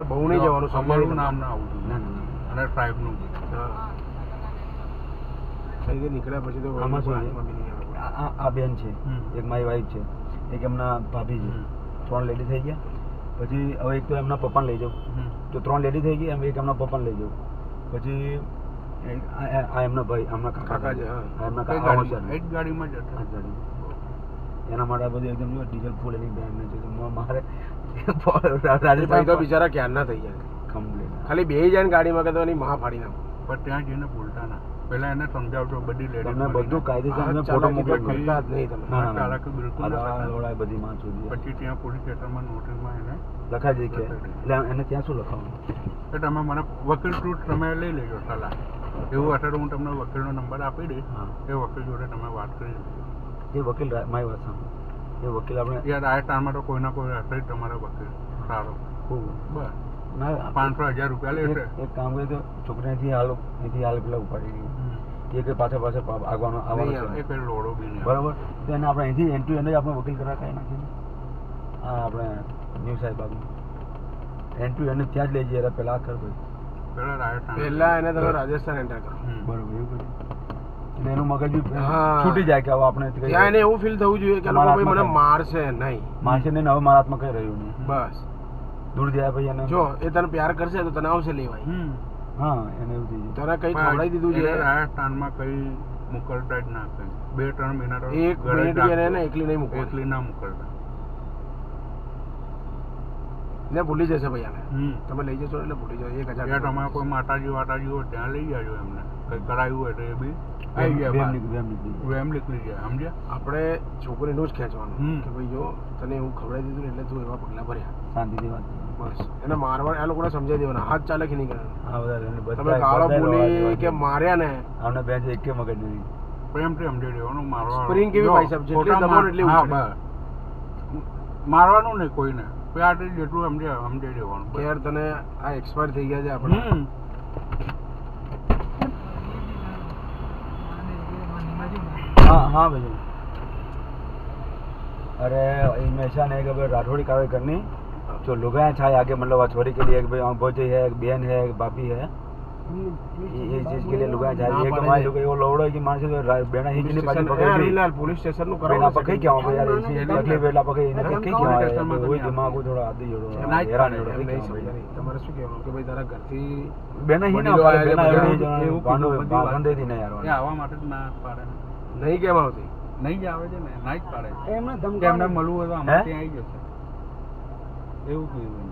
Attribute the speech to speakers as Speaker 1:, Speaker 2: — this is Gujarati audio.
Speaker 1: બહુ નહીં જવાનું,
Speaker 2: અમારું નામ ના આવું જોઈએ.
Speaker 3: ના ના
Speaker 2: અને ટ્રાઇબનું બી.
Speaker 1: નીકળ્યા પછી તો
Speaker 3: આમાં શું છે?
Speaker 1: વાતમાં બી નહીં આવે.
Speaker 3: આ બેન છે, એક મારી વાઈફ છે, એક એમના ભાભી છે, 3 લેડી થઈ ગયા. પછી હવે એક તો એમના પપ્પાને લઈ જાઉં, તો 3 લેડી થઈ ગઈ, એક એમના પપ્પાને લઈ જાઉં. પછી આ એમના ભાઈ, એમના કાકા છે, એમના કાકા
Speaker 2: એક ગાડીમાં જતા.
Speaker 3: એના માટે આ બધું એકદમ ડીઝલ ફૂલ એની બેન છે. મારે
Speaker 1: રાજેશભાઈ તો બિચારા ક્યાં ના થઈ જાય,
Speaker 3: કમ્પ્લીટ
Speaker 1: ખાલી બે જાય ને ગાડીમાં કે તો એની મહા ફાડી નાખો.
Speaker 2: પણ ત્યાં જઈને બોલતા ના, પેલા એને સમજાવજો. બધી લેડી
Speaker 3: તમને બધું કાયદેસર
Speaker 1: હાથ
Speaker 3: ફોટો
Speaker 1: ચાલાકી
Speaker 3: મોકલી
Speaker 1: કરતા જ નહીં તમે.
Speaker 3: ના ના
Speaker 2: ચાલાકી બિલકુલ ના કરતા.
Speaker 3: બધી માં સુધી
Speaker 2: પછી ત્યાં પોલીસ સ્ટેશનમાં નોટિસમાં એને
Speaker 3: લખાઈ દઈ કે એટલે એને ત્યાં શું લખાવવાનું
Speaker 2: કે તમે મને વકીલ થ્રુ તમે લઈ લેજો સલાહ. એવું અત્યારે હું તમને વકીલનો નંબર આપી દઈશ,
Speaker 3: હા
Speaker 2: એ વકીલ જોડે તમે વાત કરી લેજો.
Speaker 3: એ વકીલ મારી વાત સાંભળો, એ વકીલ આપણે
Speaker 2: યાર આ ટાઈમમાં તો કોઈ ના કોઈ હશે જ તમારો વકીલ સારો. બસ
Speaker 3: ના
Speaker 2: 500,000 રૂપિયા લેશે.
Speaker 3: એક કામ કરે તો છોકરીથી હાલ પેલા ઉપાડી ગયું એ કઈ પાછળ આગવાનો આવવાનો
Speaker 2: એ કઈ લોડો બી નહીં.
Speaker 3: બરાબર, તો એને આપણે અહીંથી એન્ટ્રી એને જ આપણે વકીલ કરા કાંઈ નાખીને હા આપણે ન્યૂ સાહેબાગનું એન્ટ્રી એને ત્યાં જ લઈ જઈએ પેલા આ કર ભાઈ
Speaker 1: પહેલા એને તમે રાજસ્થાન એન્ટર કરો.
Speaker 3: બરોબર એવું કર્યું એટલે એનું મગજ બી
Speaker 1: હા.
Speaker 3: છૂટી જાય કે હવે આપણે
Speaker 1: ત્યાં એને એવું ફીલ થવું જોઈએ કે લોકો ભાઈ મને મારશે નહીં,
Speaker 3: મારશે નહીં ને હવે મારા હાથમાં કઈ રહ્યું નહીં.
Speaker 1: બસ
Speaker 3: દૂર જાય ભાઈ એને
Speaker 1: જો એ તને પ્યાર કરશે તો તને આવશે લેવાય.
Speaker 3: હા એને એવું થઈ
Speaker 1: તને કઈ ખવડાવી દીધું છે,
Speaker 2: રાજસ્થાનમાં કઈ મોકલતા જ ના કઈ. 2-3 મહિના તો
Speaker 1: એક મિનિટ બી એને એકલી નહીં મૂકવા,
Speaker 2: એકલી ના મોકલતા.
Speaker 1: ને ભૂલી જશે ભાઈ આને. તમે લઈ જશો એટલે ભૂલી જશે. 1000
Speaker 2: ત્યાં તમારે કોઈ માતાજી વાતાજી હોય ત્યાં લઈ જાજો એમને. કઈ કરાયું હોય તો એ બી આવી જાય બહાર. એમ નીકળી જાય, સમજ્યા?
Speaker 1: આપણે છોકરીનું જ ખેંચવાનું કે ભાઈ જો તને એવું ખવડાવી દીધું ને એટલે તું એવા પગલા ભર્યા.
Speaker 3: શાંતિથી વાત
Speaker 1: બસ એને મારવા આ લોકોને સમજાવી દેવાના, હાથ ચાલાકી નહીં કરવાના.
Speaker 3: હા બધા
Speaker 1: તમે ગાળો બોલી કે માર્યા ને
Speaker 3: આમને બેન છે એકે મગજ નહીં.
Speaker 2: પ્રેમથી સમજાવી દેવાનું. મારવા
Speaker 1: સ્પ્રિંગ કેવી ભાઈ સાહેબ, જેટલી દબાવો એટલી ઉછળે.
Speaker 2: મારવાનું નહીં કોઈને, પ્યારથી જેટલું સમજાવી દેવાનું.
Speaker 1: કે યાર તને આ એક્સપાયર થઈ ગયા છે આપણે.
Speaker 3: हाँ हाँ भैया अरे इनमें ऐसा नहीं कि भाई राठौड़ी कार्य करनी जो लोग हैं चाहे आगे मतलब छोरी के लिए एक भाई भौजी है, एक बहन है, एक बापी है, ये चीज के लिए लोग हैं चाहे एक हमारे लोग वो लोड़ो की मानसे बेना ही नहीं पाजी पकड़
Speaker 1: હરીલાલ પોલીસ સ્ટેશન નું
Speaker 3: बेना
Speaker 1: કરો.
Speaker 3: पकड़ क्या हो यार इसी तकलीफ वेला पकड़ इन्हें कहीं क्या है वही दिमाग को थोड़ा आदि जोड़ो हैरान जोड़ो
Speaker 1: તમારે શું કહેવાનું કે ભાઈ તારા ઘરથી
Speaker 3: बेना ही ना पारे बेना एवढी बांधो बांधे दी नहीं यार
Speaker 2: એ આવવા માટે જ ના પાડે.
Speaker 1: નહીં કેમ આવતી?
Speaker 2: નહીં જ આવે છે ને, ના જ પાડે છે.
Speaker 3: એમને
Speaker 2: એમને મળવું હોય તો અમારે ત્યાં આવી જશે એવું કીધું.